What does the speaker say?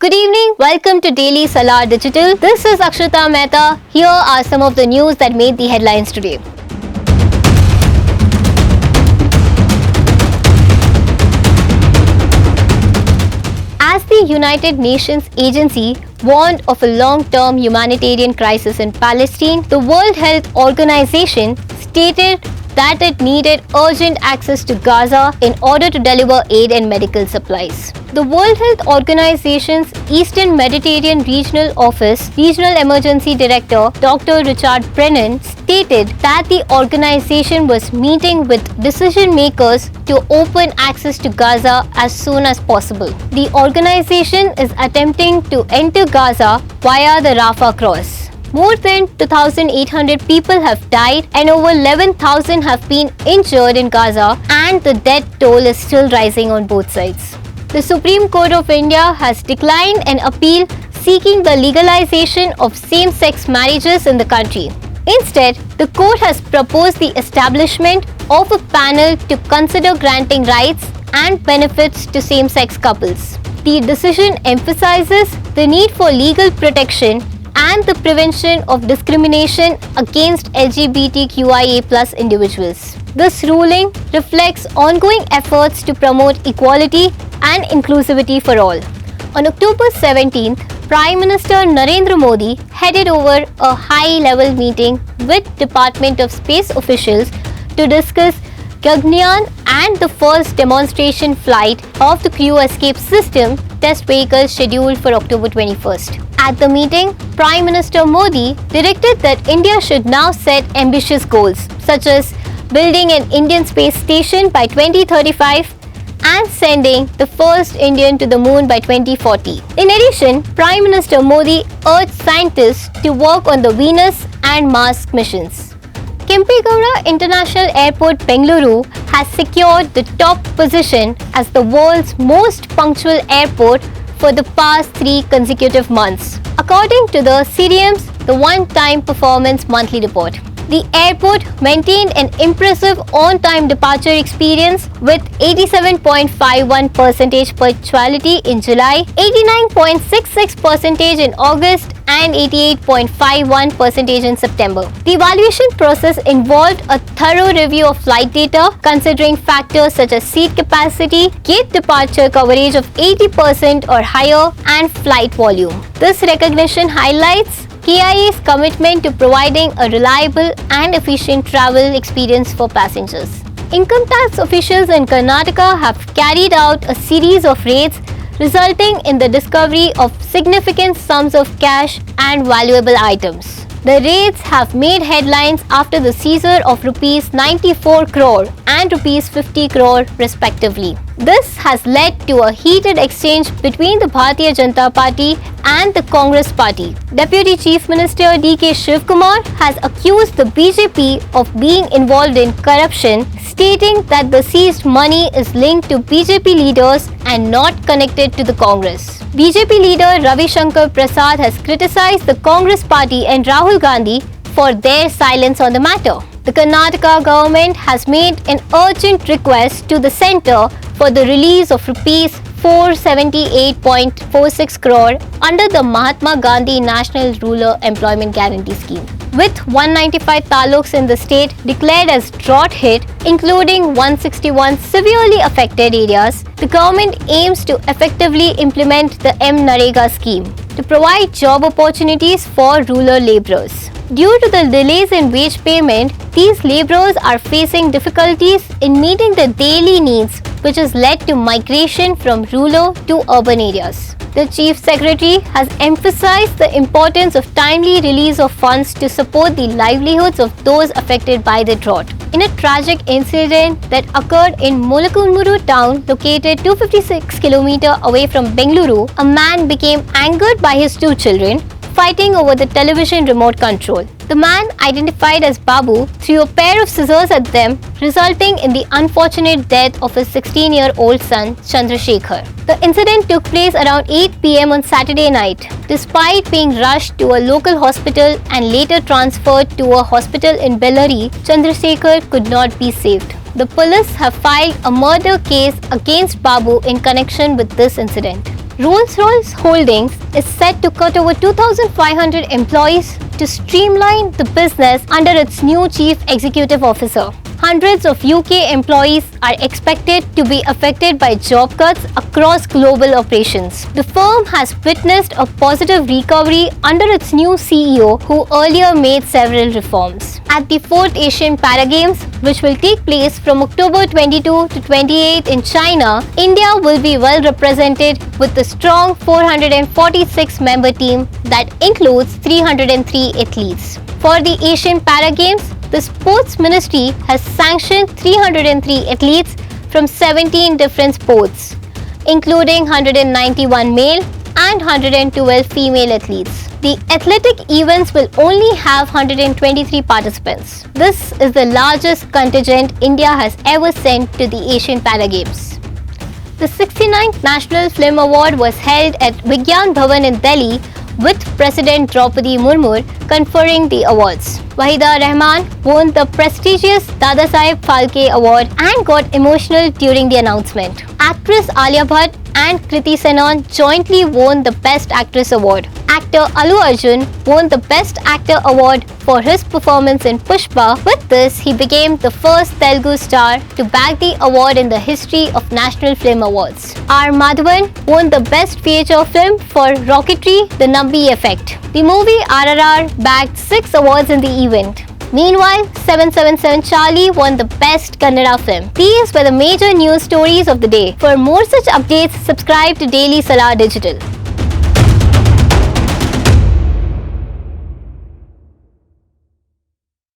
Good evening, welcome to Daily Salar Digital. This is Akshata Mehta. Here are some of the news that made the headlines today. As the United Nations agency warned of a long-term humanitarian crisis in Palestine, the World Health Organization stated that it needed urgent access to Gaza in order to deliver aid and medical supplies. The World Health Organization's Eastern Mediterranean Regional Office Regional Emergency Director Dr. Richard Brennan stated that the organization was meeting with decision makers to open access to Gaza as soon as possible. The organization is attempting to enter Gaza via the Rafah cross. More than 2,800 people have died and over 11,000 have been injured in Gaza, and the death toll is still rising on both sides. The Supreme Court of India has declined an appeal seeking the legalization of same-sex marriages in the country. Instead, the court has proposed the establishment of a panel to consider granting rights and benefits to same-sex couples. The decision emphasizes the need for legal protection and the prevention of discrimination against LGBTQIA+ individuals. This ruling reflects ongoing efforts to promote equality and inclusivity for all. On October 17th, Prime Minister Narendra Modi headed over a high-level meeting with Department of Space officials to discuss Gaganyaan and the first demonstration flight of the crew escape system test vehicle scheduled for October 21st. At the meeting, Prime Minister Modi directed that India should now set ambitious goals, such as building an Indian space station by 2035 and sending the first Indian to the moon by 2040. In addition, Prime Minister Modi urged scientists to work on the Venus and Mars missions. Kempegowda International Airport, Bengaluru has secured the top position as the world's most punctual airport for the past 3 consecutive months, according to the CDM's The One-Time Performance Monthly Report. The airport maintained an impressive on-time departure experience with 87.51% punctuality in July, 89.66% in August, and 88.51% in September. The evaluation process involved a thorough review of flight data, considering factors such as seat capacity, gate departure coverage of 80% or higher, and flight volume. This recognition highlights KIA's commitment to providing a reliable and efficient travel experience for passengers. Income tax officials in Karnataka have carried out a series of raids resulting in the discovery of significant sums of cash and valuable items. The raids have made headlines after the seizure of Rs 94 crore and Rs 50 crore respectively. This has led to a heated exchange between the Bharatiya Janata Party and the Congress Party. Deputy Chief Minister D.K. Shivkumar has accused the BJP of being involved in corruption, stating that the seized money is linked to BJP leaders and not connected to the Congress. BJP leader Ravi Shankar Prasad has criticized the Congress Party and Rahul Gandhi for their silence on the matter. The Karnataka government has made an urgent request to the centre for the release of Rs 478.46 crore under the Mahatma Gandhi National Rural Employment Guarantee Scheme. With 195 taluks in the state declared as drought hit, including 161 severely affected areas, the government aims to effectively implement the M-Narega scheme to provide job opportunities for rural labourers. Due to the delays in wage payment, these labourers are facing difficulties in meeting their daily needs, which has led to migration from rural to urban areas. The Chief Secretary has emphasized the importance of timely release of funds to support the livelihoods of those affected by the drought. In a tragic incident that occurred in Mulakunmuru town, located 256 km away from Bengaluru, a man became angered by his 2 children, fighting over the television remote control. The man, identified as Babu, threw a pair of scissors at them, resulting in the unfortunate death of his 16-year-old son, Chandrasekhar. The incident took place around 8 p.m. on Saturday night. Despite being rushed to a local hospital and later transferred to a hospital in Bellary, Chandrasekhar could not be saved. The police have filed a murder case against Babu in connection with this incident. Rolls-Royce Holdings is set to cut over 2,500 employees to streamline the business under its new chief executive officer. Hundreds of UK employees are expected to be affected by job cuts across global operations. The firm has witnessed a positive recovery under its new CEO, who earlier made several reforms. At the 4th Asian Para Games, which will take place from October 22 to 28 in China, India will be well represented with a strong 446-member team that includes 303 athletes. For the Asian Para Games, the Sports Ministry has sanctioned 303 athletes from 17 different sports, including 191 male and 112 female athletes. The athletic events will only have 123 participants. This is the largest contingent India has ever sent to the Asian Para Games. The 69th National Film Award was held at Vigyan Bhavan in Delhi, with President Draupadi Murmu conferring the awards. Wahida Rahman won the prestigious Dadasaheb Phalke Award and got emotional during the announcement. Actress Alia Bhatt and Kriti Sanon jointly won the Best Actress Award. Actor Allu Arjun won the Best Actor Award for his performance in Pushpa. With this, he became the first Telugu star to bag the award in the history of National Film Awards. R. Madhavan won the Best Feature Film for Rocketry, The Nambi Effect. The movie RRR bagged 6 awards in the event. Meanwhile, 777 Charlie won the Best Kannada Film. These were the major news stories of the day. For more such updates, subscribe to Daily Salar Digital.